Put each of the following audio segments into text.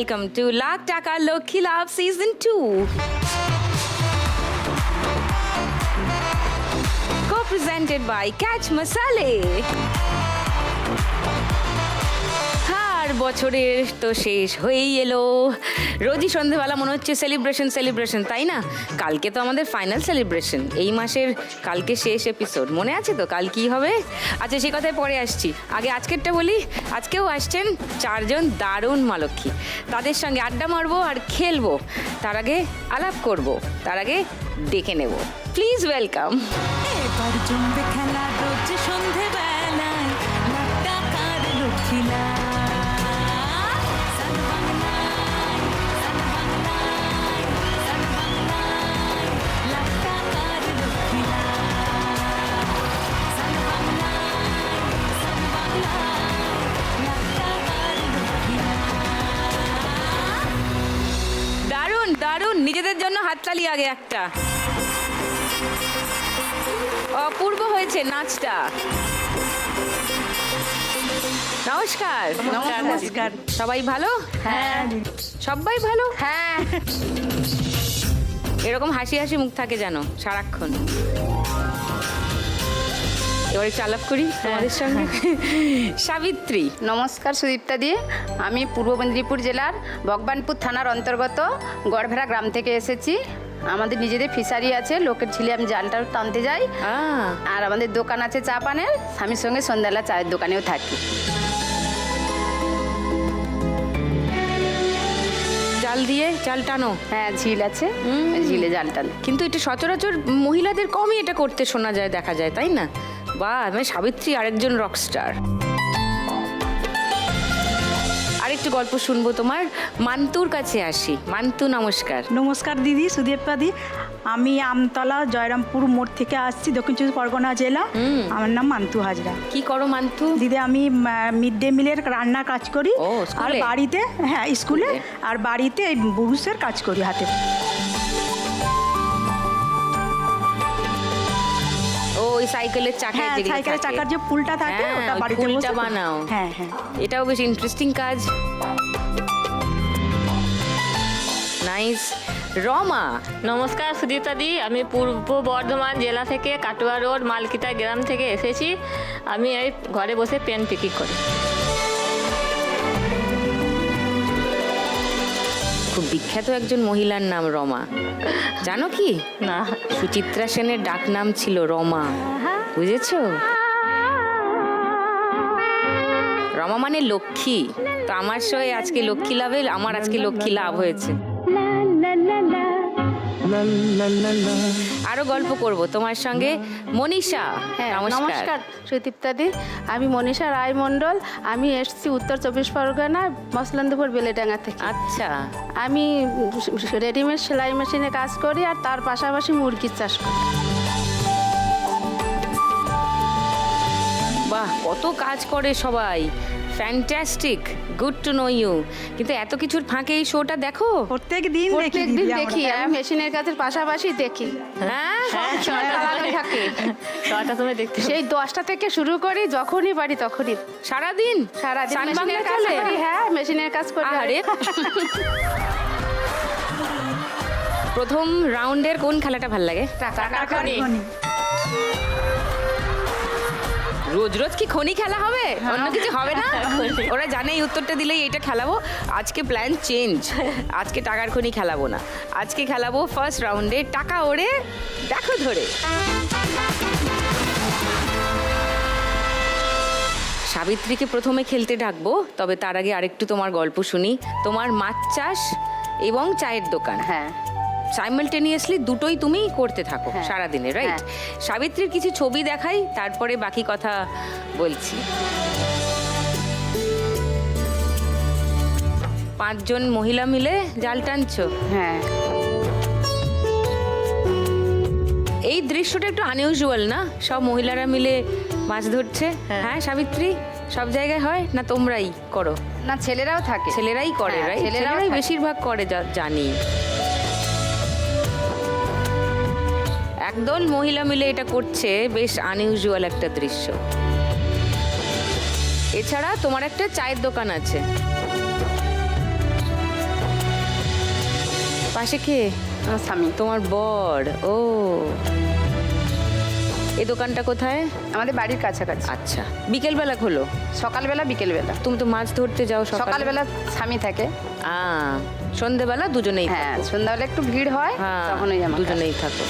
welcome to Lakh Taka Lokhi Labh Season 2. Co-presented by Catch Masale. আর বছরের তো শেষ হয়েই এলো। রোজই সন্ধেবেলা মনে হচ্ছে সেলিব্রেশন, তাই না? কালকে তো আমাদের ফাইনাল সেলিব্রেশন, এই মাসের কালকে শেষ এপিসোড। মনে আছে তো কাল কি হবে? আচ্ছা, সেই কথায় পরে আসছি। আগে আজকেরটা বলি। আজকেও আসছেন 4 জন দারুণ মালক্ষী। তাদের সঙ্গে আড্ডা মারবো আর খেলবো। তার আগে আলাপ করব, তার আগে ডেকে নেব। Please welcome. এবার জমবে খেলা রোজ সন্ধেবেলায় লাখ টাকার লক্ষ্মী লাভ। দারুণ, নিজেদের জন্য হাততালি আগে একটা। অপূর্ব হয়েছে নাচটা। নমস্কার। নমস্কার। সবাই ভালো? হ্যাঁ। সবাই ভালো? হ্যাঁ। এরকম হাসি হাসি মুখ থাকে জানো সারাক্ষণ। এবার একটু আলাপ করি তোমাদের সঙ্গে। সাবিত্রী। নমস্কার সুদীপ্তা দি, আমি পূর্ব মেদিনীপুর জেলার ভগবানপুর থানার অন্তর্গত গড়ভেড়া গ্রাম থেকে এসেছি। আমাদের নিজেদের ফিশারি আছে, লোকের ঝিলে আমি জালটা টানতে যাই। আর আমাদের দোকান আছে চা পানের, স্বামীর সঙ্গে সন্ধ্যাবেলা চায়ের দোকানেও থাকি। জাল দিয়ে জাল টানো? হ্যাঁ, ঝিল আছে, ঝিলে জাল টান। কিন্তু এটা সচরাচর মহিলাদের কমই এটা করতে শোনা যায়, দেখা যায়, তাই না? বাহ, আমি সাবিত্রী আরেকজন রকস্টার। আরেকটু গল্প শুনবো তোমার। মান্তুর কাছে আসি। মান্তু, নমস্কার। নমস্কার দিদি, সুদীপ্তা দি। আমি আমতলা জয়রামপুর মোড় থেকে আসছি, দক্ষিণ চব্বিশ পরগনা জেলা। আমার নাম মান্তু হাজরা। কি করো মান্তু? দিদি আমি মিড ডে মিলের রান্নার কাজ করি। ও, আর স্কুলে? বাড়িতে, হ্যাঁ স্কুলে, আর বাড়িতে এই বুরুষের কাজ করি হাতে। ও, ওই সাইকেলের চাকা। হ্যাঁ, সাইকেলের চাকার যে ফুলটা থাকে ওটা বাড়িতে ফুলটা বসে বানাও। হ্যাঁ হ্যাঁ, এটাও বেশ ইন্টারেস্টিং কাজ। নাইস। রমা। নমস্কার সুদীপ্তা দি, আমি পূর্ব বর্ধমান জেলা থেকে কাটোয়া রোড মালকিতা গ্রাম থেকে এসেছি। আমি এই ঘরে বসে পেন বিক্রি করি। খুব বিখ্যাত একজন মহিলার নাম রমা, জানো কি? না। সুচিত্রা সেনের ডাক নাম ছিল রমা, বুঝেছো? রমা মানে লক্ষ্মী। তো আমার সঙ্গে আজকে লক্ষ্মী লাভে আমার আজকে লক্ষ্মী লাভ হয়েছে। আরো গল্প করব তোমার সঙ্গে। মনীষা। হ্যাঁ, নমস্কার। নমস্কার সুদীপ্তা দি, আমি মনীষা রায় মণ্ডল। আমি এসেছি উত্তর চব্বিশ পরগনা মসলন্দপুর বেলেডাঙ্গা থেকে। আচ্ছা, আমি রেডিমেড সেলাই মেশিনে কাজ করি আর তার পাশাপাশি মুরগির চাষ করি। বাহ, কত কাজ করে সবাই। Fantastic, good to know you. কিন্তু এত কিছুর ফাঁকে এই শোটা দেখো? প্রত্যেক দিন দেখি প্রত্যেকদিন দিদি দেখি, আমরা। আমি মেশিনের কাজের পাশাপাশি দেখি। হ্যাঁ, চালানো থাকে। ছটা সময় দেখতে সেই 10টা থেকে শুরু করি, যখনই পারি তখনই। সারাদিন সারাদিন সান মেশিনের বাংলা কাজ চলে? করি। হ্যাঁ, মেশিনের কাজ করি। আরে প্রথম রাউন্ডের কোন খেলাটা ভাল লাগে? খনি। রোজ রোজ কি খনি খেলা হবে? অন্য কিছু হবে না? ওরা জানে এই উত্তরটা দিলেই এটা খেলাবো। আজকে প্ল্যান চেঞ্জ। আজকে টাকার খনি খেলাবো না, আজকে খেলাবো ফার্স্ট রাউন্ডে টাকা ওড়ে দেখো ধরে। সাবিত্রীকে প্রথমে খেলতে ডাকবো, তবে তার আগে আরেকটু তোমার গল্প শুনি। তোমার মাছ চাষ এবং চায়ের দোকান, হ্যাঁ, সাইমালটেনিয়াসলি দুটোই তুমি করতে থাকো হ্যাঁ। সারাদিনে, রাইট? হ্যাঁ। সাবিত্রীর কিছু ছবি দেখাই, তারপরে বাকি কথা বলছি। 5 জন মহিলা মিলে জাল টানছো। হ্যাঁ। এই দৃশ্যটা একটু আনইউজুয়াল না? সব মহিলারা মিলে মাছ ধরছে। হ্যাঁ সাবিত্রী, সব জায়গায় হয় না তোমরাই করো? না, ছেলেরাও থাকে। ছেলেরাই করে, হ্যাঁ, রাইট? ছেলেরাও ছেলেরাই থাকে। বেশিরভাগ করে, জানি। একদল মহিলা মিলে এটা করছে, বেশ আনইউজুয়াল একটা দৃশ্য। এছাড়া তোমার একটা চায়ের দোকান আছে। পাশে কে? আমার স্বামী। তোমার বর। ও, এই দোকানটা কোথায়? আমাদের বাড়ির কাছাকাছি। আচ্ছা, বিকেলবেলা খোলো? সকালবেলা বিকেলবেলা। তুমি তো মাছ ধরতে যাও সকালে। সকালবেলা স্বামী থাকে। সন্ধেবেলা দুজনেই হ্যাঁ, থাকো? সন্ধ্যাবেলা একটু ভিড় হয়, হ্যাঁ, তখন ওই আমার দুজনেই থাকো।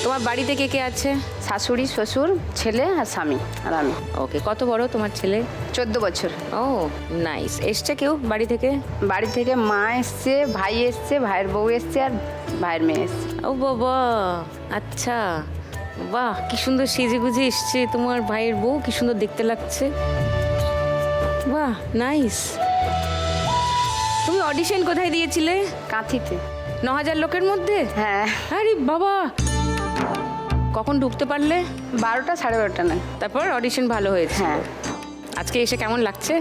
তোমার বাড়িতে কে কে আছে? শাশুড়ি, শ্বশুর, ছেলে আর স্বামী আর আমি। ওকে, কত বড় তোমার ছেলে? 14 বছর। ও নাইস। এসছে কেউ বাড়ি থেকে? বাড়ি থেকে মা এসছে, ভাই এসছে, ভাইয়ের বউ এসছে আর ভাইয়ের মেয়ে এসছে। ও বাবা, আচ্ছা, বাহ, কি সুন্দর সেজে গুজে এসছে তোমার ভাইয়ের বউ, কি সুন্দর দেখতে লাগছে। বাহ, নাইস। তুমি অডিশন কোথায় দিয়েছিলে? কাঁথিতে। 9000 লোকের মধ্যে? হ্যাঁ। আরে বাবা, কখন ঢুকতে পারলে? 12টা 12:30 না। তারপর অডিশন ভালো হয়েছে? হ্যাঁ। আজকে এসে কেমন লাগছে?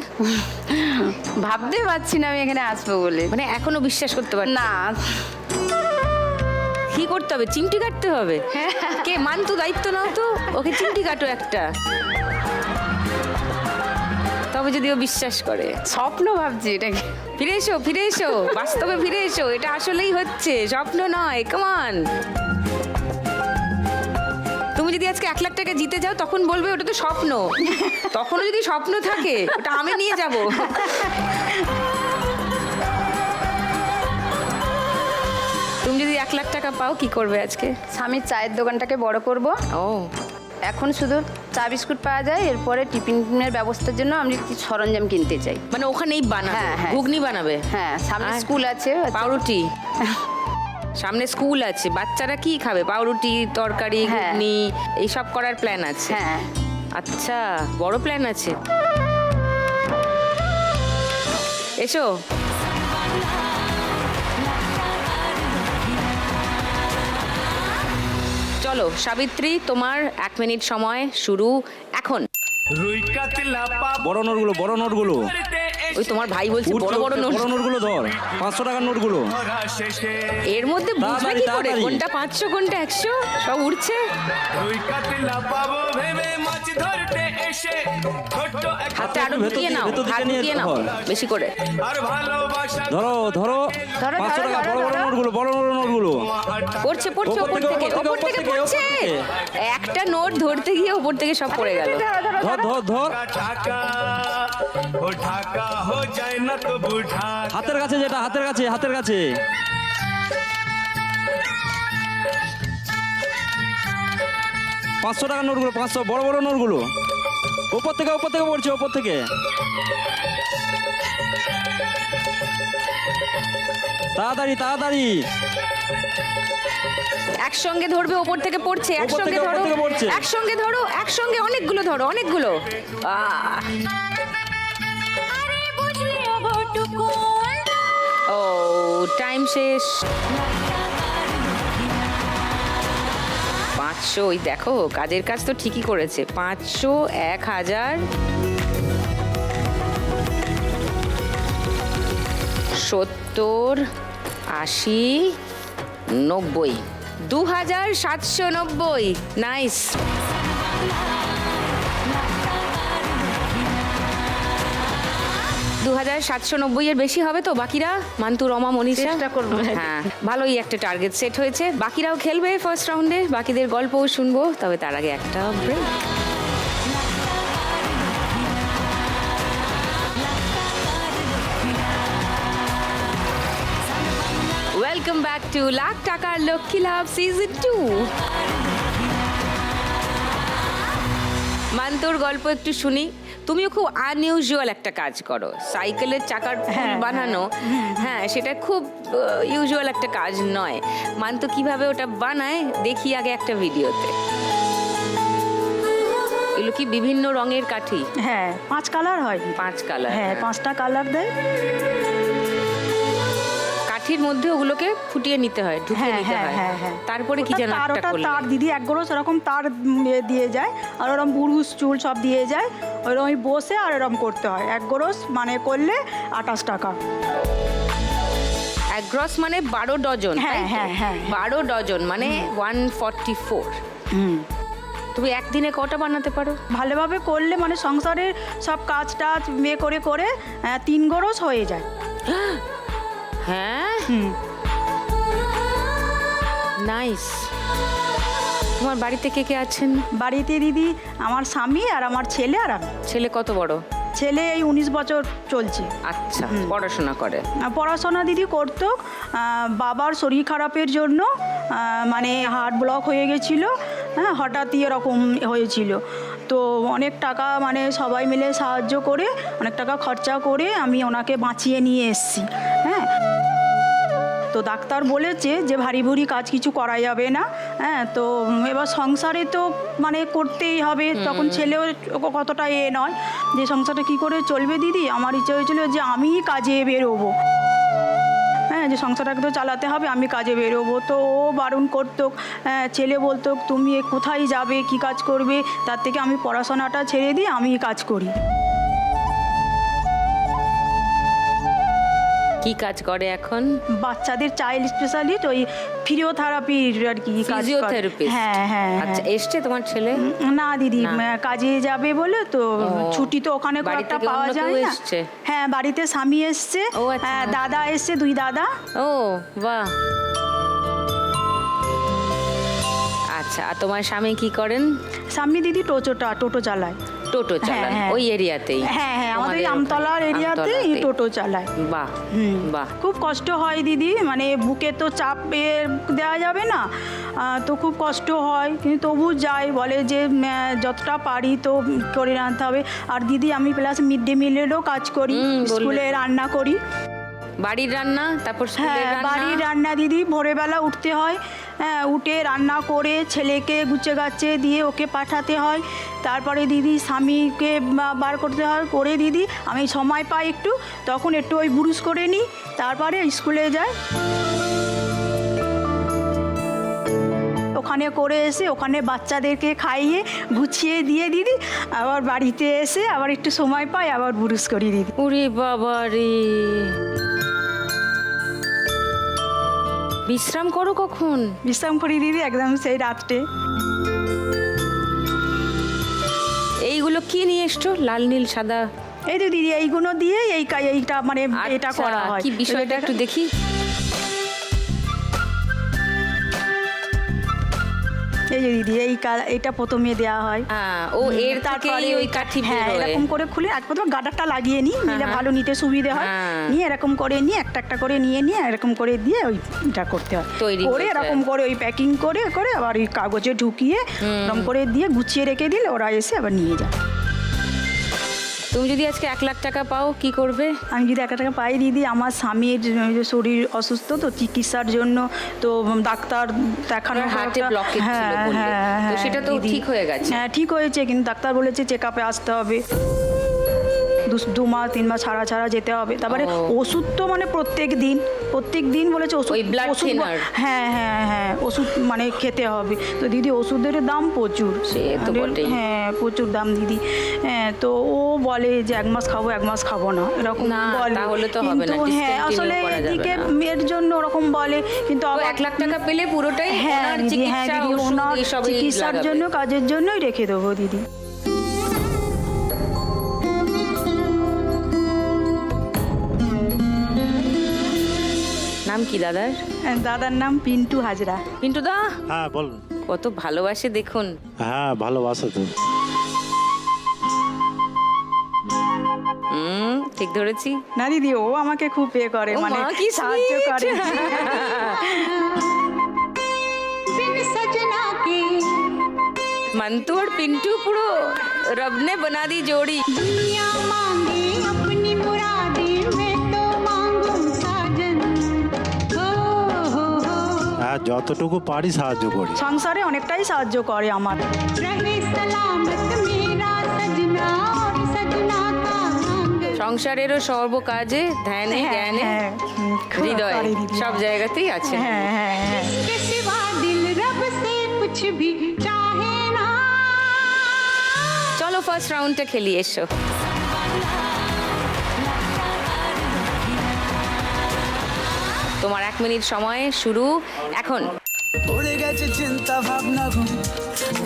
ভাবতে পারছি না আমি এখানে আসবো বলে। মানে এখনো বিশ্বাস করতে পারছি না। কি করতে হবে? চিমটি কাটতে হবে? কে মান্তু, দায়িত্ব নাও তো, ওকে চিমটি কাটো একটা, তবে যদি ও বিশ্বাস করে। স্বপ্ন ভাবছি এটাকে। ফিরে এসো, ফিরে এসো, বাস্তবে ফিরে এসো, এটা আসলেই হচ্ছে, স্বপ্ন নয়। কামান, তুমি যদি আজকে 1 লাখ টাকা জিতে যাও তখন বলবে ওটা তো স্বপ্ন। তখনও যদি স্বপ্ন থাকে ওটা আমি নিয়ে যাব। তুমি যদি 1 লাখ টাকা পাও কি করবে আজকে? স্বামীর চায়ের দোকানটাকে বড় করব। ও, এখন শুধু চা বিস্কুট পাওয়া যায়, এরপরে টিফিনের ব্যবস্থার জন্য আমি কিছু সরঞ্জাম কিনতে চাই। মানে ওখানেই বানাবে? হ্যাঁ, হ্যাঁ। ঘুগনি বানাবে? হ্যাঁ, সামনে আর? স্কুল আছে। পাউরুটি? সামনে স্কুল আছে, বাচ্চারা কি খাবে? পাউরুটি, তরকারি, হ্যাঁ। ঘুগনি, এইসব করার প্ল্যান আছে? হ্যাঁ। আচ্ছা, বড় প্ল্যান আছে। এসো। চলো সাবিত্রী, তোমার 1 মিনিট সময় শুরু এখন। বড় নোটগুলো, বড় নোটগুলো। ওই তোমার ভাই বলছে বড় বড় নোট। বড় নোটগুলো ধর, 500 টাকার নোটগুলো। এর মধ্যে বুঝবে কি করে কোনটা 500 কোনটা 100? সব উঠছে। হাতে আরো ঢুকিয়ে নাও, ভেতর দিকে হাত নিয়ে ঢুকিয়ে নাও ধর। বেশি করে। ধরো ধরো, ধরো, 500 টাকা ধরো, বড় বড় ধরো। নোটগুলো, বড় বড় নোটগুলো। পড়ছে পড়ছে, ওপর ওপর থেকে, থেকে, ওপর ওপর থেকে, থেকে ওপর পড়ছে। থেকে। একটা নোট ধরতে গিয়ে ওপর থেকে সব পড়ে গেল। ধর ধর ধর। হাতের কাছে যেটা, হাতের কাছে, হাতের কাছে। পাঁচশো টাকার নোটগুলো, 500 বড় বড় নোটগুলো। ওপর থেকে, ওপর থেকে পড়ছে, ওপর থেকে। তাড়াতাড়ি তাড়াতাড়ি। একসঙ্গে ধরবে, ওপর থেকে পড়ছে, ওপর একসঙ্গে থেকে, ওপর ধরো, থেকে পড়ছে। একসঙ্গে ধরো, একসঙ্গে অনেকগুলো ধরো, অনেকগুলো। আহ! ও, টাইম শেষ। 500, ওই দেখো কাজের কাজ তো ঠিকই করেছে। 500, 1000, 70, 80, 90, 2790। নাইস। 2790 এর বেশি হবে তো? বাকিরা মান্তু, রমা, মনীষা? চেষ্টা করবো। হ্যাঁ, ভালোই একটা টার্গেট সেট হয়েছে। বাকিরাও খেলবে ফার্স্ট রাউন্ডে, বাকিদের গল্পও শুনবো, তবে তার আগে একটা break. Welcome back to lakh টাকার লক্ষ্মী লাভ সিজন 2। মান্তুর গল্প একটু শুনি। তুমিও খুব আনইউজুয়াল একটা কাজ করো, সাইকেলের চাকার ফুল বানানো। হ্যাঁ, সেটা খুব ইউজুয়াল একটা কাজ নয়। মান্তু কিভাবে ওটা বানায় দেখি আগে একটা ভিডিওতে। এগুলো কি বিভিন্ন রঙের কাঠি? হ্যাঁ, 5 কালার হয়। 5 কালার? হ্যাঁ, 5টা কালার দেয়। কাঠির মধ্যে ওগুলোকে ফুটিয়ে নিতে হয়, ঢুকিয়ে নিতে হয়। তারপরে কি যেন একটা ওটা করলে? তার দিদি এক গরো সেরকম তার দিয়ে যায়, আর ওরকম বুরুস চুল সব দিয়ে যায়। ওরকম বসে আর এরকম করতে হয়। 1 গরস মানে করলে 28 টাকা। 1 গ্রস মানে 12 ডজন? হ্যাঁ, তাই তো? হ্যাঁ, হ্যাঁ, হ্যাঁ। 12 ডজন মানে 144। তুমি একদিনে কটা বানাতে পারো? ভালোভাবে করলে মানে সংসারের সব কাজ টাজ করে করে 3 গরস হয়ে যায়। হ্যাঁ, হুম। নাইস। তোমার বাড়িতে কে কে আছেন? বাড়িতে দিদি আমার স্বামী আর আমার ছেলে আর আমি। ছেলে কত বড়? ছেলে এই 19 বছর চলছে। আচ্ছা, পড়াশোনা করে। পড়াশোনা দিদি করতো, বাবার শরীর খারাপের জন্য মানে হার্ট ব্লক হয়ে গেছিলো, হ্যাঁ হঠাৎই এরকম হয়েছিল। তো অনেক টাকা মানে সবাই মিলে সাহায্য করে অনেক টাকা খরচা করে আমি ওনাকে বাঁচিয়ে নিয়ে এসেছি। হ্যাঁ, তো ডাক্তার বলেছে যে ভারী ভুরি কাজ কিছু করা যাবে না। হ্যাঁ, তো এবার সংসারে তো মানে করতেই হবে, তখন ছেলেও কতটা নয় যে সংসারটা কী করে চলবে দিদি। আমার ইচ্ছে হয়েছিল যে আমিই কাজে বেরোবো, হ্যাঁ যে সংসারটাকে তো চালাতে হবে, আমি কাজে বেরোবো। তো ও বারণ করতো, ছেলে বলতো তুমি কোথায় যাবে, কি কাজ করবে, তার থেকে আমি পড়াশোনাটা ছেড়ে দিই, আমি কাজ করি। কি কাজ করে এখন? বাচ্চাদের চাইল্ড স্পেশালিস্ট, ওই ফিজিওথেরাপির আর কি কাজ করে। ফিজিওথেরাপিস্ট? হ্যাঁ হ্যাঁ। আচ্ছা, এসছে তোমার ছেলে? না দিদি, কাজে যাবে বলে তো ছুটি তো ওখানে খুব বাড়ি একটা থেকে পাওয়া অন্য যায় কেউ না। এসছে? হ্যাঁ, বাড়িতে স্বামী এসছে, ও আচ্ছা। দাদা এসছে, 2 দাদা। ও বাহ। আচ্ছা, আর তোমার স্বামী কি করেন? স্বামী দিদি টোটো চালায়। টোটো চালান? হ্যাঁ। ওই এরিয়াতেই? হ্যাঁ হ্যাঁ, আমাদের তোমাদের আমতলার এরিয়াতে আমতলাতেই? টোটো চালায়। বাহ বাহ। খুব কষ্ট হয় দিদি, মানে বুকে তো চাপ দেওয়া যাবে না, তো খুব কষ্ট হয়, কিন্তু তবু যাই, বলে যে যতটা পারি তো করে আনতে হবে। আর দিদি আমি প্লাস মিড ডে মিলেরও কাজ করি, স্কুলে রান্না করি। বাড়ির রান্না, তারপর হ্যাঁ, স্কুলের রান্না? বাড়ির রান্না দিদি, ভোরবেলা উঠতে হয়, হ্যাঁ উঠে রান্না করে ছেলেকে গুছে গাছে দিয়ে ওকে পাঠাতে হয়। তারপরে দিদি স্বামীকে বার করতে হয়, করে দিদি আমি সময় পাই একটু, তখন একটু ওই ব্রুশ করে নিই, তারপরে স্কুলে যাই। ওখানে করে এসে ওখানে বাচ্চাদেরকে খাইয়ে গুছিয়ে দিয়ে দিদি আবার বাড়িতে এসে আবার একটু সময় পাই, আবার ব্রুশ করি দিদি। ওরে বাবা রে, বিশ্রাম করো কখন? বিশ্রাম করি দিদি একদম সেই রাত্রে। এইগুলো কি নিয়ে এসছো, লাল নীল সাদা? এই তো দিদি এইগুলো দিয়ে এইটা মানে এটা আচ্ছা, করা হয়। কি বিষয়টা একটু দেখি। এই যে দিদি এইটা প্রথমে দেওয়া হয়। ও এর তারপরে ওই কাঠি হ্যাঁ বের হয়। এরকম করে খুলে প্রথমে গার্ডারটা লাগিয়ে নিই, নিলে ভালো নিতে সুবিধে হয়। হ্যাঁ। নিয়ে এরকম করে নিয়ে একটা করে নিয়ে এরকম করে দিয়ে ওইটা করতে হয়, তৈরি করে হয়ে এরকম করে ওই প্যাকিং করে আবার ওই কাগজে ঢুকিয়ে এরকম করে দিয়ে গুছিয়ে রেখে দিলে ওরা এসে আবার নিয়ে যায়। তুমি যদি আজকে 1 লাখ টাকা পাও কি করবে? আমি যদি 1 টাকা পাই দিদি, আমার স্বামীর যে শরীর অসুস্থ, তো চিকিৎসার জন্য তো ডাক্তার দেখানোর হার্টে ব্লকেজ ছিল বললে, তো সেটা তো ঠিক হয়ে গেছে? হ্যাঁ ঠিক হয়েছে, কিন্তু ডাক্তার বলেছে চেক আপে আসতে হবে, 2 মাস 3 মাস ছাড়া যেতে হবে। তারপরে ওষুধ তো মানে প্রত্যেক দিন বলেছে ওষুধ, ওই blood thinner? হ্যাঁ হ্যাঁ হ্যাঁ, ওষুধ মানে খেতে হবে। তো দিদি ওষুধের দাম প্রচুর, সে তো বটেই। হ্যাঁ প্রচুর দাম দিদি। হ্যাঁ, তো ও বলে যে 1 মাস খাবো 1 মাস খাবো না, এরকম না, বলে। তাহলে তো হবে না, কিন্তু হ্যাঁ discontinue আসলে করা যাবে এদিকে না। এর জন্য ওরকম বলে, কিন্তু তো আবার 1 লাখ টাকা পেলে পুরোটাই হ্যাঁ ওনার দিদি, হ্যাঁ চিকিৎসা, দিদি, ওষুধ ওনার এসবেই চিকিৎসার লাগাবে। জন্য কাজের জন্যই রেখে দেবো দিদি। নাম কি দাদার? দাদার নাম পিন্টু হাজরা। পিন্টু দা, হ্যাঁ বলুন। কত ভালোবাসে দেখুন। হ্যাঁ ভালোবাসো তো। ঠিক ধরেছি? না দিদি, ও আমাকে খুব করে, ও মানে মা, কি সাহায্য sweet! করে। मंतू और पिंटू पुरो रब ने बना दी जोड़ी। दुनिया मांगे अपनी मुरादे, मैं तो मांगू साजन। हो হ্যাঁ যতটুকু পারি সাহায্য করি। সংসারে অনেকটাই সাহায্য করে আমার। रहे सलामत मेरा सजना और सजना का आंगन। সংসারেরও সর্বকাজে ধ্যানে জ্ঞানে হ্যাঁ, খুব হৃদয় করে দিদি। সব জায়গাতেই আছে। হ্যাঁ হ্যাঁ হ্যাঁ। के सिवा दिल रब से कुछ भी चाहे ना। চলো ফার্স্ট রাউন্ডটা খেলি, এসো। তোমার 1 মিনিট সময় শুরু এখন। গেছে চিন্তা ভাবনা ঘুম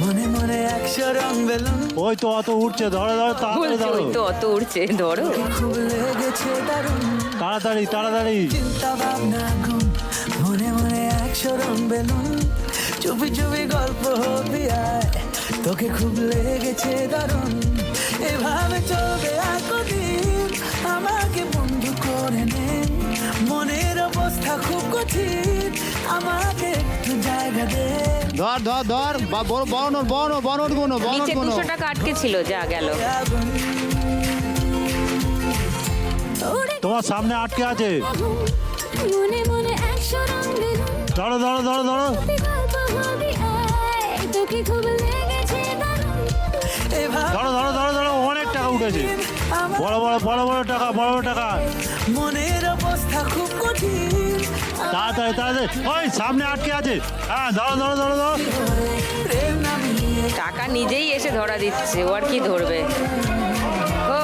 মনে মনে 100 রং বেলুন ওই তো অত উঠছে, ধরো ধরো তাড়াতাড়ি বলছে ধরো, ওই তো অত উঠছে, ধরো। খুব লেগেছে দারুণ তাড়াতাড়ি তাড়াতাড়ি। চিন্তা ভাবনা ঘুম মনে মনে 100 রং বেলুন চুপি চুপি গল্প হবি আয় তোকে খুব লেগেছে দারুণ এভাবে চলবে আর কদিন আমাকে বন্ধু করে নে মনের অবস্থা খুব কঠিন আমাকে একটু জায়গা দে ধর ধর ধর বড় নোট গুনো নিচে 200 টাকা আটকে ছিল, যা গেল। তোমার সামনে আটকে আছে, মনে মনে 100 রং বেলুন ধরো ধরো ধরো ধরো। গল্প হবি আয় তোকে খুব লেগেছে দারুণ ধরো ধরো ধরো ধরো, অনেক টাকা উঠেছে, বড় বড় বড় বড় টাকা, বড় বড় টাকা। মনের অবস্থা খুব কঠিন তাড়াতাড়ি তাড়াতাড়ি, ওই সামনে আটকে আছে। হ্যাঁ ধরো ধরো ধরো ধরো। প্রেম নামিয়ে টাকা নিজেই এসে ধরা দিচ্ছে, ও আর কি ধরবে। ও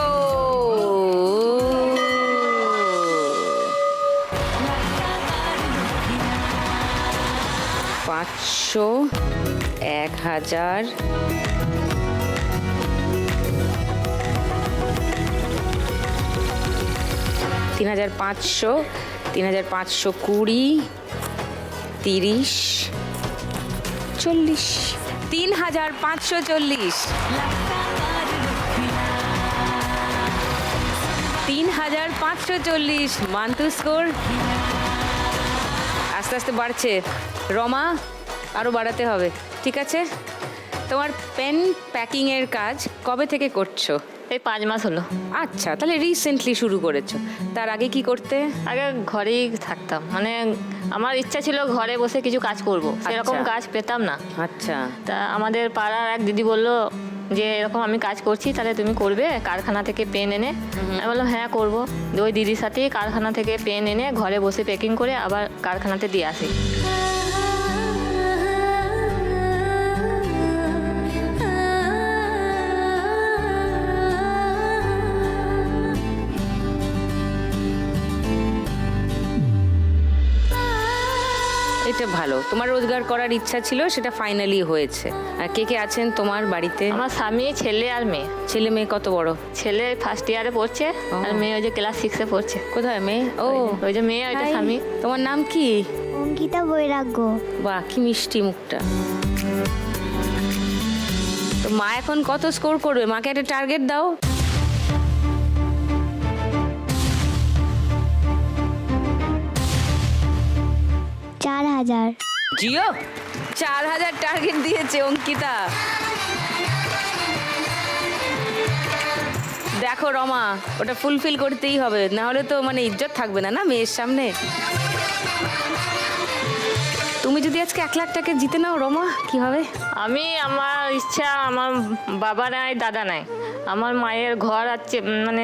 500, 1000, 3500, 3520, 30, 40, 3540, 3540 মান্টু স্কোর আস্তে আস্তে বাড়ছে। রমা, আরও বাড়াতে হবে, ঠিক আছে? তোমার পেন প্যাকিংয়ের কাজ কবে থেকে করছো? এই 5 মাস হলো। আচ্ছা, তাহলে রিসেন্টলি শুরু করেছো। তার আগে কি করতে? আগে ঘরেই থাকতাম, মানে আমার ইচ্ছা ছিল ঘরে বসে কিছু কাজ করব, সেরকম আচ্ছা। কাজ পেতাম না। আচ্ছা, তা আমাদের পাড়ার এক দিদি বললো যে এরকম আমি কাজ করছি, তাহলে তুমি করবে কারখানা থেকে পেন এনে। আমি বললাম হ্যাঁ করবো। ওই দিদির সাথেই কারখানা থেকে পেন এনে ঘরে বসে প্যাকিং করে আবার কারখানাতে দিয়ে আসি। এটা ভালো, তোমার রোজগার করার ইচ্ছা ছিল, সেটা ফাইনালি হয়েছে। আর কে কে আছেন তোমার বাড়িতে? আমার স্বামী, ছেলে আর মেয়ে। ছেলে মেয়ে কত বড়? ছেলে ফার্স্ট ইয়ারে পড়ছে আর মেয়ে ওই যে ক্লাস 6-এ পড়ছে। কোথায় মেয়ে? ও, ওই যে মেয়ে, ওইটা হাই। স্বামী। তোমার নাম কি? অঙ্কিতা বৈরাগ্য। বাহ, কি মিষ্টি মুখটা। তো মা এখন কত স্কোর করবে? মাকে একটা টার্গেট দাও। চার হাজার। জিও 4000 টার্গেট দিয়েছে অঙ্কিতা। দেখো রমা, ওটা ফুলফিল করতেই হবে, না হলে তো মানে ইজ্জত থাকবে না না মেয়ের সামনে। তুমি যদি আজকে 1 লাখ টাকা জিতে নাও রমা, কি হবে? আমি, আমার ইচ্ছা, আমার বাবা নাই, দাদা নাই, আমার মায়ের ঘর আছে, মানে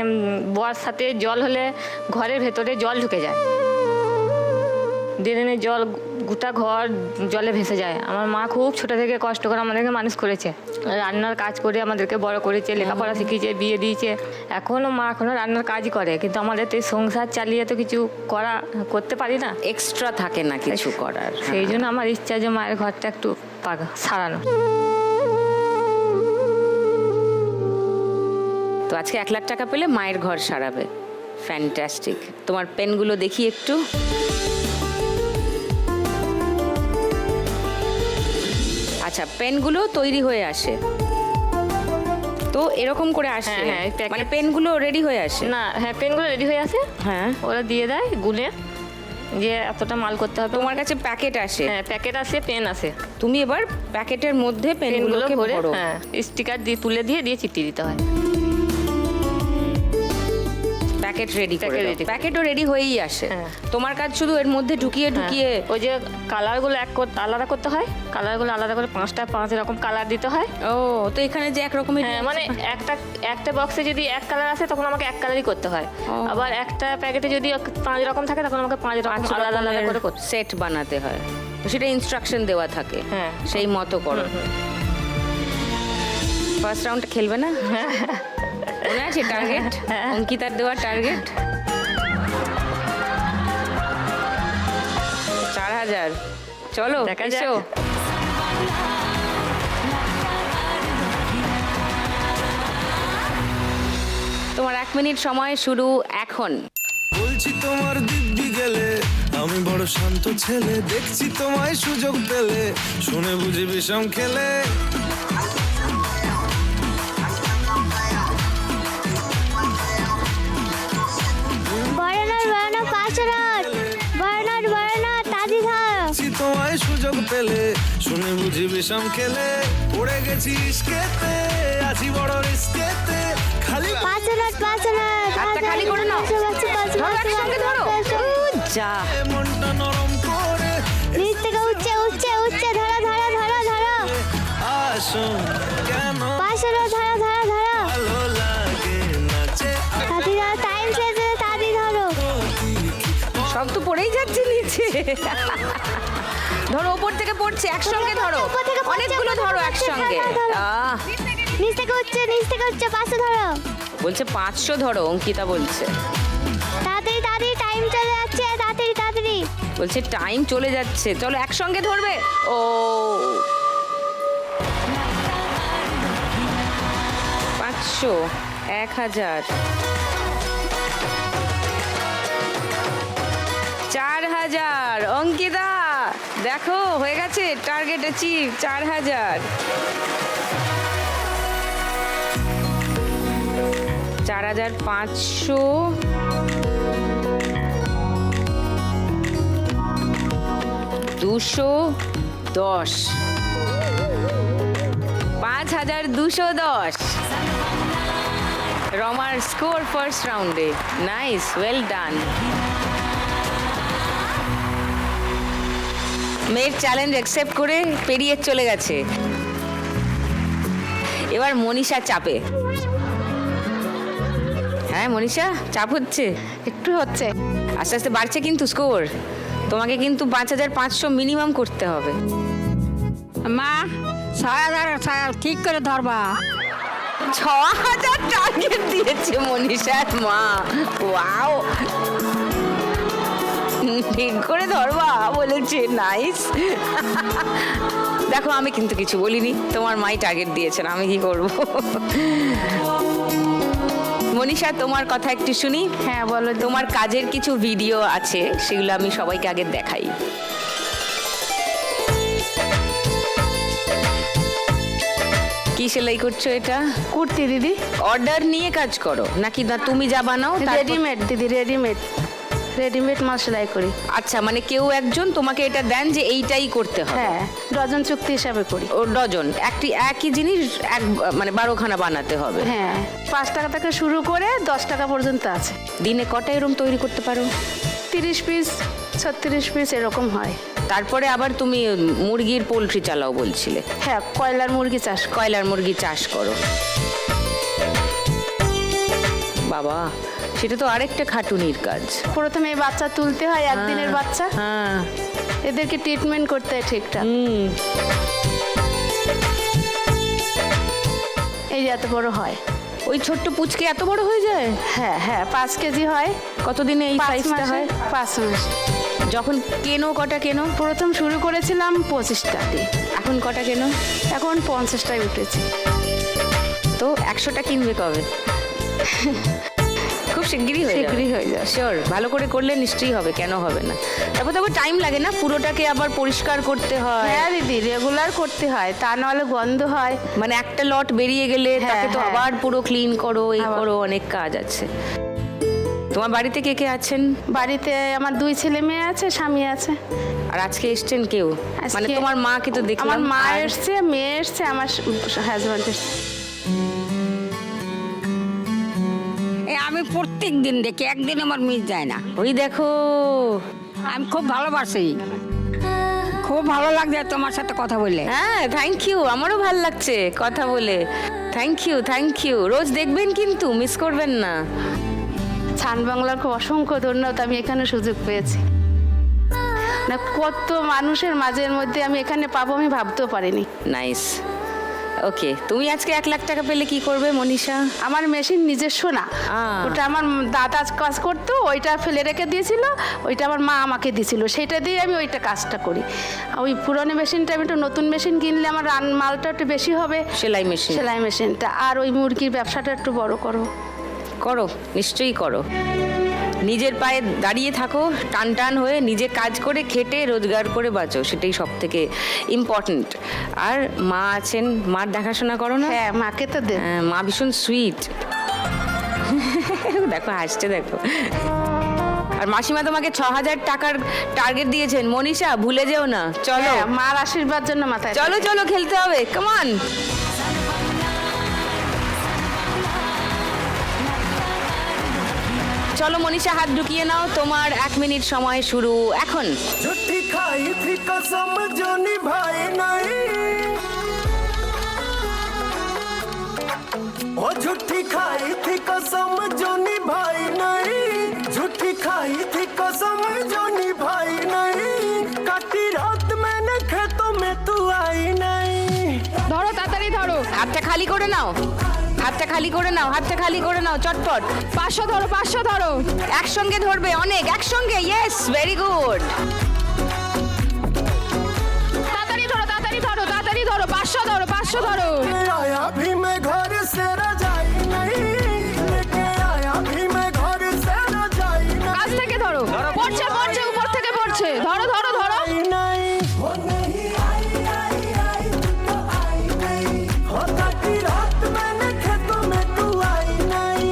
বর্ষাতে জল হলে ঘরের ভেতরে জল ঢুকে যায়, ড্রেনের জল, গোটা ঘর জলে ভেসে যায়। আমার মা খুব ছোট থেকে কষ্ট করে আমাদেরকে মানুষ করেছে, রান্নার কাজ করে আমাদেরকে বড় করেছে, লেখাপড়া শিখিয়েছে, বিয়ে দিয়েছে। এখনও মা এখনও রান্নার কাজই করে, কিন্তু আমাদের তো এই সংসার চালিয়ে তো কিছু করতে পারি না, এক্সট্রা থাকে না কিছু করার। সেই জন্য আমার ইচ্ছা যে মায়ের ঘরটা একটু সারানো। তো আজকে 1 লাখ টাকা পেলে মায়ের ঘর সারাবে। ফ্যান্টাস্টিক। তোমার পেনগুলো দেখি একটু। আচ্ছা, পেনগুলো তৈরি হয়ে আসে তো এরকম করে আসে? হ্যাঁ, হ্যাঁ, প্যাকেট। মানে পেনগুলো রেডি হয়ে আসে? না, হ্যাঁ, পেনগুলো রেডি হয়ে আসে, হ্যাঁ, ওরা দিয়ে দেয় গুনে, যে এতটা মাল করতে হবে। তোমার কাছে প্যাকেট আসে? হ্যাঁ, প্যাকেট আসে, পেন আসে, তুমি এবার প্যাকেটের মধ্যে পেনগুলো পেনগুলোকে ভরে, ভরো। হ্যাঁ, স্টিকার দিয়ে তুলে দিয়ে চিপটিয়ে দিতে হয়। প্যাকেট রেডি করে প্যাকেট দাও। ready করে প্যাকেটও রেডি হয়েই আসে। হ্যাঁ। তোমার কাজ শুধু এর মধ্যে ঢুকিয়ে ঢুকিয়ে ওই যে কালারগুলো আলাদা করতে হয়, কালারগুলো আলাদা করে 5 রকম কালার দিতে হয়। ও, তো এখানে যে একরকমের হ্যাঁ, মানে একটা বক্সে যদি 1 কালার আসে তখন আমাকে 1 কালারই করতে হয়, আবার একটা প্যাকেটে যদি 5 রকম থাকে তখন আমাকে 5 রকম আলাদা আলাদা করে করতে হয়। সেট বানাতে হয়, তো সেটা ইনস্ট্রাকশন দেওয়া থাকে। হ্যাঁ। সেই মতো করো। ফার্স্ট রাউন্ডটা খেলবে না? মনে আছে টার্গেট? অঙ্কিতার দেওয়া টার্গেট 4000। চলো দেখা এসো। যাক। তোমার 1 মিনিট সময় শুরু এখন। বলছি তোমার দিব্যি গেলে আমি বড় শান্ত ছেলে, দেখছি তোমায় সুযোগ পেলে শুনে বুঝি বিষম খেলে। বারানা পাঁচরাত বারানা তাজি ধর দেখছি তোমায় সুযোগ পেলে শুনে বুঝি বিষম খেলে। পড়ে গেছি ইস্কেতে, আছি বড় রিস্কেতে, খালি পাঁচরাত হাতটা খালি করে নাও। ধরো, একসঙ্গে ধরো। যা মনটা নরম করে নিচ থেকে উচ্চে ধরো আসুন কেন পাঁচরাত ধরো ভালো লাগে নাচে তাজি ধরো, টাইম শেষ তাজি ধরো। সব তো পড়েই যাচ্ছে নিচে। ধরো, ওপর থেকে পড়ছে, একসঙ্গে ধরো, উপর থেকে পড়ছে, অনেকগুলো উপর থেকে ধরো পড়ছে, একসঙ্গে। ধরো। আহ, নিচ থেকে উচ্চে 500 ধরো। বলছে 500 ধরো, অঙ্কিতা বলছে। তাড়াতাড়ি টাইম চলে যাচ্ছে, তাড়াতাড়ি বলছে টাইম চলে যাচ্ছে, চলো একসঙ্গে ধরবে। ও 500, 1000, 4000। অঙ্কিতা দেখো, হয়ে গেছে, টার্গেট অ্যাচিভ, 4000। 4500, 210, 5210। রমার স্কোর ফার্স্ট রাউন্ডে। Nice, well done. মেয়ের চ্যালেঞ্জ অ্যাকসেপ্ট করে পেরিয়ে চলে গেছে। এবার মনীষা চাপে। হ্যাঁ মনীষা, চাপ হচ্ছে, একটু হচ্ছে। আস্তে আস্তে বাড়ছে কিন্তু স্কোর। তোমাকে কিন্তু 5500 মিনিমাম করতে হবে। মা 6000 ঠিক করে ধরবা। 6000 টার্গেট দিয়েছে মনীষার মা। ওয়াও, ঠিক করে ধরবা বলেছে। নাইস। দেখো, আমি কিন্তু কিছু বলিনি, তোমার মাই টার্গেট দিয়েছেন, আমি কি করব। মনীষা, তোমার কথা একটু শুনি। হ্যাঁ বলো। তোমার কাজের কিছু ভিডিও আছে, সেগুলো আমি সবাইকে আগে দেখাই। কি সেলাই করছো এটা? কুর্তি দিদি, অর্ডার নিয়ে কাজ করো নাকি না তুমি যা বানাও তারপর- রেডিমেড দিদি, রেডিমেড মাল সেলাই করি। আচ্ছা, মানে কেউ একজন তোমাকে এটা দেন যে এইটাই করতে হবে। হ্যাঁ, ডজন চুক্তি হিসাবে করি। ও ডজন, একই জিনিস মানে 12খানা বানাতে হবে। হ্যাঁ, 5 টাকা থেকে শুরু করে 10 টাকা পর্যন্ত আছে। দিনে কটা এরকম তৈরি করতে পারো? 30 পিস 36 পিস এরকম হয়। তারপরে আবার তুমি মুরগির পোলট্রি চালাও বলছিলে। হ্যাঁ, কয়লার মুরগি চাষ। কয়লার মুরগি চাষ করো। বাবা, সেটা তো আরেকটা খাটুনির কাজ। প্রথমে এই বাচ্চা তুলতে হয়, একদিনের বাচ্চা। হ্যাঁ, এদেরকে ট্রিটমেন্ট করতে হয় ঠিকঠাক। এই যে এত বড় হয়। ওই ছোট্ট পুচকে এত বড় হয়ে যায়? হ্যাঁ 5 কেজি হয়। কতদিনে এই 5 সাইজটা মাসে হয়? 5 মাস। যখন কেনো কটা কেনো? প্রথম শুরু করেছিলাম 25টা দিয়ে, এখন কটা কেনো? এখন 50টায় উঠেছি। তো 100টা কিনবে কবে? খুব শিগগিরই শিগগিরই হয়ে যাবে। শিওর, ভালো করে করলে নিশ্চয়ই হবে, কেন হবে না? তারপর তো টাইম লাগে না, পুরোটাকে আবার পরিষ্কার করতে হয়। হ্যাঁ দিদি, রেগুলার করতে হয়, তা নাহলে গন্ধ হয়। মানে একটা লট বেরিয়ে গেলে তাকে তো হ্যাঁ। আবার পুরো ক্লিন করো, এই আবার। করো, অনেক কাজ আছে। তোমার বাড়িতে কে কে আছেন? বাড়িতে আমার 2 ছেলে মেয়ে আছে, স্বামী আছে। আর আজকে এসছেন কেউ? মানে আজকে তোমার মাকে তো দেখলাম। আমার মা আর- এসছে, মেয়ে এসছে, আমার হাজব্যান্ড এসছে। আমি প্রত্যেক দিন দেখি, একদিন আমার মিস যায় না। ওই দেখো, আমি খুব ভালোবাসি, খুব ভালো লাগছে তোমার সাথে কথা বলে। হ্যাঁ থ্যাংক ইউ, আমারও ভাল লাগছে কথা বলে। Thank you. রোজ দেখবেন কিন্তু, মিস করবেন না। ছান বাংলার খুব অসংখ্য ধন্যবাদ, আমি এখানে সুযোগ পেয়েছি। না, কত মানুষের মাঝের মধ্যে আমি এখানে পাবো আমি ভাবতেও পারিনি। নাইস, ওকে, তুমি আজকে 1 লাখ টাকা পেলে কি করবে মনীষা? আমার মেশিন নিজস্ব না, আহ। ওটা আমার দাদা কাজ করতো, ওইটা ফেলে রেখে দিয়েছিল, ওইটা আমার মা আমাকে দিয়েছিল, সেটা দিয়ে আমি ওইটা কাজটা করি। ওই পুরনো মেশিনটা আমি একটু নতুন মেশিন কিনলে আমার মালটা একটু বেশি হবে, সেলাই মেশিন সেলাই মেশিনটা, আর ওই মুরগির ব্যবসাটা একটু বড় করব। করো, নিশ্চয়ই করো। নিজের পায়ে দাঁড়িয়ে থাকো, টান টান হয়ে নিজে কাজ করে খেটে রোজগার করে বাঁচো, সেটাই সব থেকে ইম্পর্ট্যান্ট। আর মা আছেন, মার দেখাশোনা করো না? হ্যাঁ, মাকে তো দে। মা ভীষণ সুইট। দেখো হাসছে, দেখো। আর মাসিমা তোমাকে 6,000 টাকার টার্গেট দিয়েছেন মনীষা, ভুলে যেও না। চলো, হ্যাঁ, মার আশীর্বাদ জন্য মাথায় চলো থাকে। চলো, খেলতে হবে, কামান। চলো মনীষা, হাত ঢুকিয়ে নাও, তোমার 1 মিনিট সময় শুরু এখন। झूठी खाई थी कसम जो निभाई नहीं, ओ झूठी खाई थी कसम जो निभाई नहीं, झूठी खाई थी कसम जो निभाई नहीं, काटी रात मैंने खेतों में तू आई नहीं। ধরো, তাড়াতাড়ি ধরো। হাতটা খালি করে নাও, হাতটা খালি করে নাও, হাতটা খালি করে নাও, চটপট। 500 ধরো, 500 ধরো। একসঙ্গে ধরবে, অনেক একসঙ্গে। Yes, very good. তাড়াতাড়ি ধরো, তাড়াতাড়ি ধরো, তাড়াতাড়ি ধরো। 500 ধরো, 500 ধরো। आया भी मैं घर से रजाई नहीं, लेके आया भी मैं घर से रजाई কাছ থেকে ধরো। পড়ছে, পড়ছে, উপর থেকে পড়ছে। ধরো, ধরো, ধরো। नहीं, वो नहीं आई आई आई तू तो आई नहीं, होता की रात मैंने खेतों में तू आई नहीं।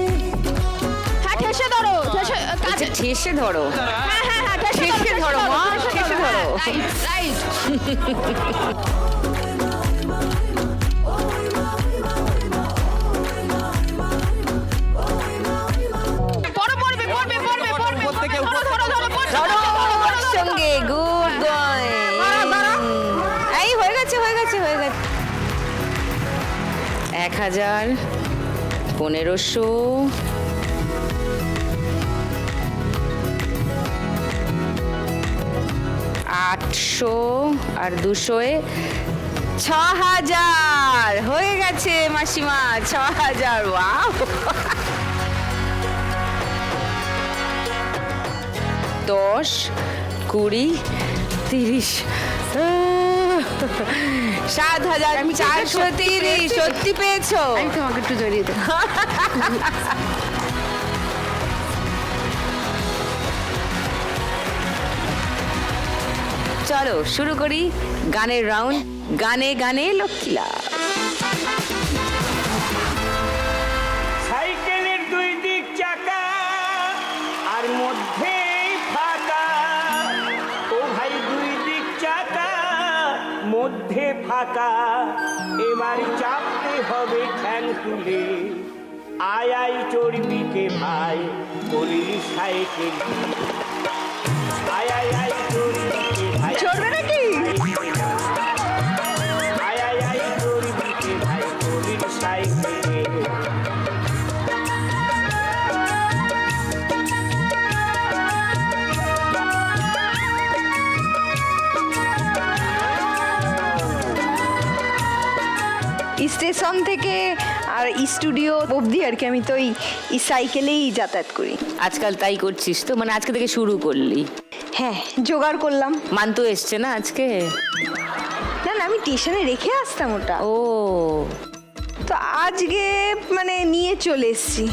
হ্যাঁ, ঠেসে ধরো, ঠেসে আচ্ছা, ঠেসে ধরো। হ্যাঁ, হ্যাঁ, হ্যাঁ, ঠেসে ধরো, মা, ঠেসে ধরো। Right, right. পড়ো, পড়বে, পড়বে, পড়বে, পড়বে। ধরো, ধরো, ধরো, পড়ছে, ধরো পড়ছে, একসঙ্গে, গুড বয়। এই হয়ে গেছে, হয়ে গেছে, হয়ে গেছে। 1,000, 1,500, 800, আর 200-এ 6,000 হয়ে গেছে মাসিমা, 6,000। ওয়াও। 10, 20, 30, 7,430। সত্যি পেয়েছো? আমি তোমাকে একটু জড়িয়ে দেবো। চলো শুরু করি গানের রাউন্ড। গানে গানে লক্ষ্মীলা। সাইকেলের 2 দিক চাকা আর মধ্যে ফাঁকা, ও ভাই 2 দিক চাকা মধ্যে ফাঁকা, এবার চাপতে হবে ঠ্যাং তুলে, আয় আয় চর্বিকে ভাই বলি সাইকেল, আয় আয় আয় চর্বিকে ভাই, চড়বে নাকি? আয় আয় আয় চর্বিকে ভাই বলি সাইকেল। স্টেশন থেকে আর স্টুডিও অবধি আর কি আমি তো এই সাইকেলেই যাতায়াত করি। আজকাল তাই করছিস তো, মানে আজকে থেকে শুরু করলি? হ্যাঁ, জোগাড় করলাম। মান্তু এসছে না আজকে? না না, আমি স্টেশনে রেখে আসতাম ওটা। ও, তো আজকে মানে নিয়ে চলে এসছি।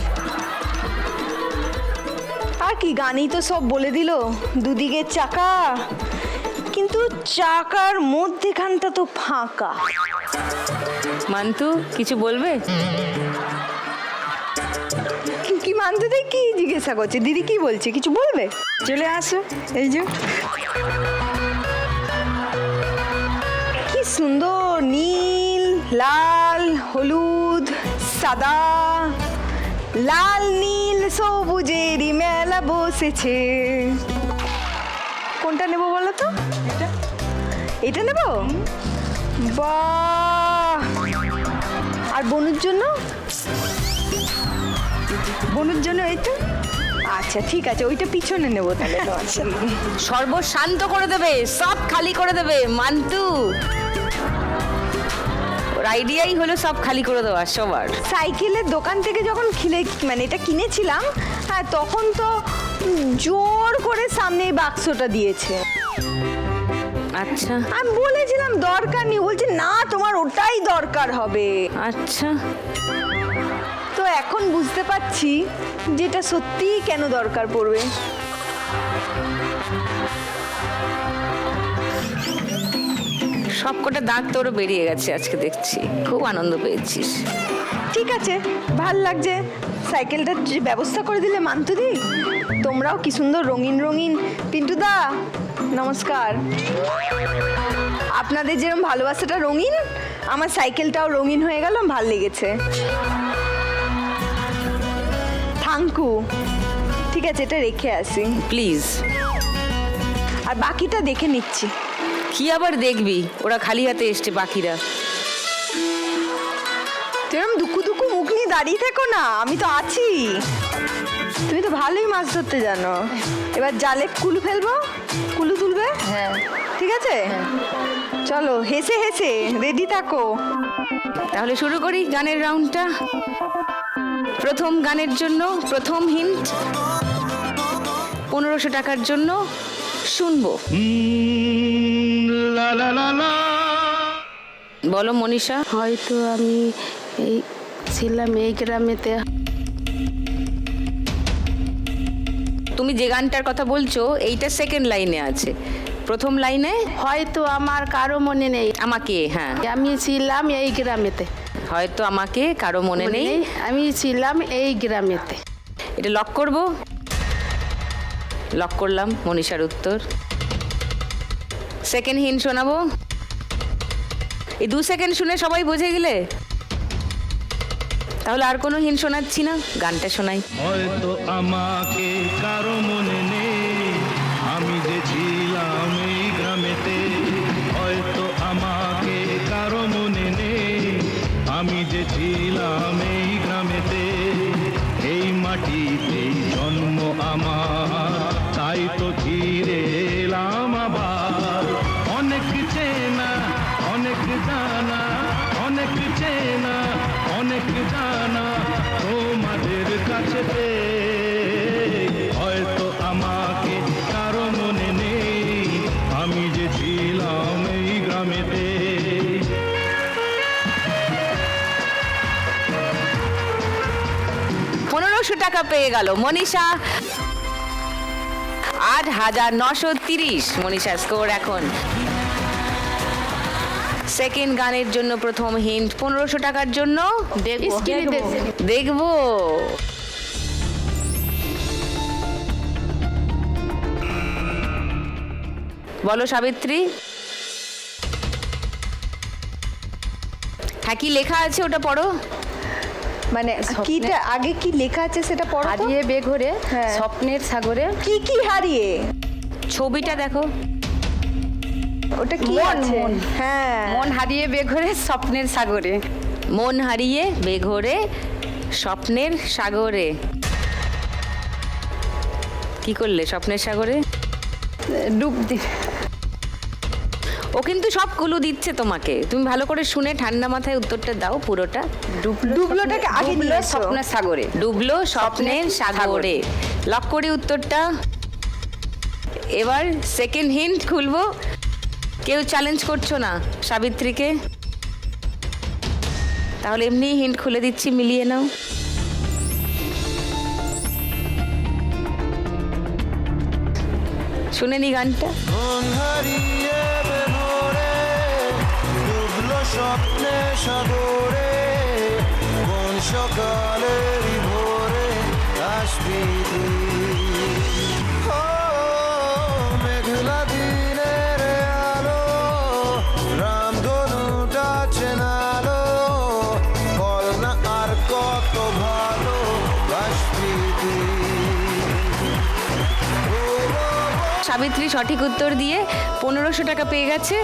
আর কি, গানেই তো সব বলে দিল, দুদিকে চাকা, কিন্তু চাকার মধ্যেখানটা তো ফাঁকা। মান্তু কিছু বলবে? কি মানতে দেয়, কি জিজ্ঞাসা করছে? দিদি কি বলছে, কিছু বলবে? চলে আসো, এই যে কি সুন্দর নীল, লাল, হলুদ, সাদা, লাল নীল সবুজেরই মেলা বসেছে। কোনটা নেবো বলো তো? এটা নেবো? বাহ! আর বনুর জন্য? বনুর জন্য এইটা? আচ্ছা ঠিক আছে, ওইটা পিছনে নেবো তাহলে। আচ্ছা, সর্বশান্ত করে দেবে, সব খালি করে দেবে মান্তু। ওর আইডিয়াই হলো সব খালি করে দেওয়া সবার। সাইকেলের দোকান থেকে যখন এটা কিনেছিলাম, হ্যাঁ তখন তো জোর করে সামনে এই বাক্সটা দিয়েছে। আচ্ছা আমি বলেছিলাম দরকার নেই, বলছে না তোমার ওটাই দরকার হবে। আচ্ছা, তো এখন বুঝতে পারছি যেটা সত্যিই কেন দরকার পড়বে। সব কটা দাঁত তোর বেরিয়ে গেছে আজকে দেখছি, খুব আনন্দ পেয়েছিস। ঠিক আছে, ভাল লাগছে। সাইকেলটার যে ব্যবস্থা করে দিলে মান্তুদি, তোমরাও কি সুন্দর রঙিন রঙিন। পিন্টুদা নমস্কার। আপনাদের যেরকম ভালোবাসাটা রঙিন, আমার সাইকেলটাও রঙিন হয়ে গেল, ভাল লেগেছে। থ্যাংকু। ঠিক আছে, এটা রেখে আসি প্লিজ। আর বাকিটা দেখে নিচ্ছি। কি আবার দেখবি, ওরা খালি হাতে এসছে বাকিরা। এরকম দুঃখু দুঃখু মুখ নিয়ে দাঁড়িয়ে থেকো না, আমি তো আছি। তুমি তো ভালোই মাছ ধরতে জানো। এবার জালে কুলু ফেলবো, কুলু তুলবে। হ্যাঁ ঠিক আছে, চলো হেসে হেসে রেডি থাকো। তাহলে শুরু করি গানের রাউন্ডটা। প্রথম গানের জন্য প্রথম হিন্ট 1500 টাকার জন্য শুনবো। লা লা লা লা। বলো মনীষা। হয়তো আমি এই ছিলাম এই গ্রামেতে। তুমি যে গানটার কথা বলছো এইটা সেকেন্ড লাইনে আছে, প্রথম লাইনে হয়তো আমার কারো মনে নেই আমাকে, হ্যাঁ আমি ছিলাম এই গ্রামেতে। হয়তো আমাকে কারো মনে নেই আমি ছিলাম এই গ্রামেতে। এটা লক করব। লক করলাম মনীষার উত্তর। সেকেন্ড হিন্ট শোনাবো। এই 2 সেকেন্ড শুনে সবাই বুঝে গেলে? তাহলে আর কোনো হিন্ট শোনাচ্ছি না, গানটা শোনাই। হয়তো আমাকে কারো মনে নেই, আমি যে ছিলাম এই গ্রামেতে। হয়তো আমাকে কারো মনে নেই, আমি যে ছিলাম এই গ্রামেতে। এই মাটিতেই জন্ম আমার, তাই তো ফিরে এলাম আবার। অনেক চেনা অনেক জানা, অনেক চেনা অনেক জানা তোমাদের কাছে। হয়তো আমাকে কারো মনে নেই, আমি যে ছিলাম এই গ্রামেতে। 1500 টাকা পেয়ে গেল মনীষা। 8930 মনীষা স্কোর এখন। সেকেন্ড গানের জন্য প্রথম হিন্ট 1500 টাকার জন্য দেখবো। বলো সাবিত্রী। হ্যাঁ, কি লেখা আছে ওটা পড়ো। মানে কিটা আগে কি লেখা আছে সেটা পড়ো তো। হারিয়ে বেঘরে স্বপ্নের সাগরে। কি কি হারিয়ে? ছবিটা দেখো। ওটা কি আছে? হ্যাঁ, মন হারিয়ে বেঘরে স্বপ্নের সাগরে। মন হারিয়ে বেঘরে স্বপ্নের সাগরে। কি করলে স্বপ্নের সাগরে? ডুব দি। ও কিন্তু সব কুলু দিচ্ছে তোমাকে, তুমি ভালো করে শুনে ঠান্ডা মাথায় উত্তরটা দাও পুরোটা। ডুবলোটাকে আগে নিয়ে এসো। স্বপ্নের সাগরে। ডুবলো স্বপ্নের সাগরে। লক করি উত্তরটা। এবার সেকেন্ড হিন্ট খুলবো। কেউ চ্যালেঞ্জ করছো না সাবিত্রীকে? তাহলে এমনি হিন্ট খুলে দিচ্ছি, মিলিয়ে নাও। শুনে নি গানটা। স্বপ্নে সাগরে কোন সকালের ভোরে আসবি মেঘলা দিনের আলো রামধনুটা চেনালো বল না আর কত ভালো আসবি। সাবিত্রী সঠিক উত্তর দিয়ে 1500 টাকা পেয়ে গেছে।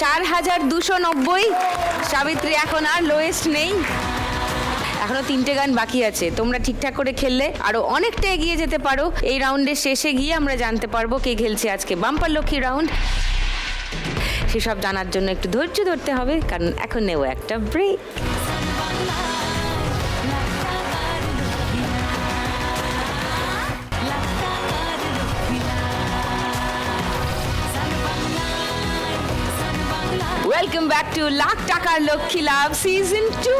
4290। সাবিত্রী এখন আর লোয়েস্ট নেই, এখনো 3টে গান বাকি আছে। তোমরা ঠিকঠাক করে খেললে আরো অনেকটা এগিয়ে যেতে পারো। এই রাউন্ডের শেষে গিয়ে আমরা জানতে পারবো কে খেলছে আজকে বাম্পার লক্ষ্মী রাউন্ড। সেসব জানার জন্য একটু ধৈর্য ধরতে হবে, কারণ এখন নেব একটা break. Welcome back to lakh টাকার লক্ষ্মী লাভ সিজন 2।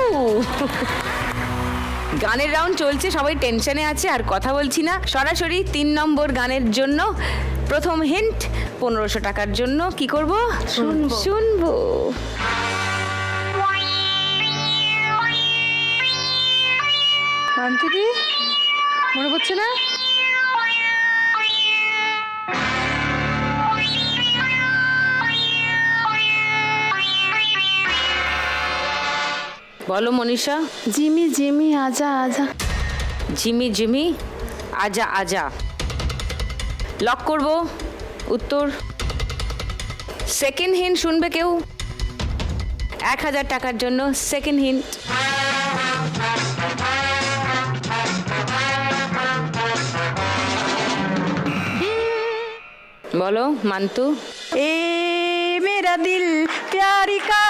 গানের রাউন্ড চলছে, সবাই টেনশনে আছে আর কথা বলছি না। সরাসরি 3 নম্বর গানের জন্য প্রথম হিন্ট 1500 টাকার জন্য কি করব? শুনবো। মান্তুদি মনে পড়ছে না? বলো মনীষা। জিমি জিমি আজা আজা। জিমি জিমি আজা আজা। লক করব উত্তর। সেকেন্ড হিন্ট শুনবে কেউ? 1000 টাকার জন্য সেকেন্ড হিন্ট। বলো মান্তু। এ মেরা দিল প্যারি কা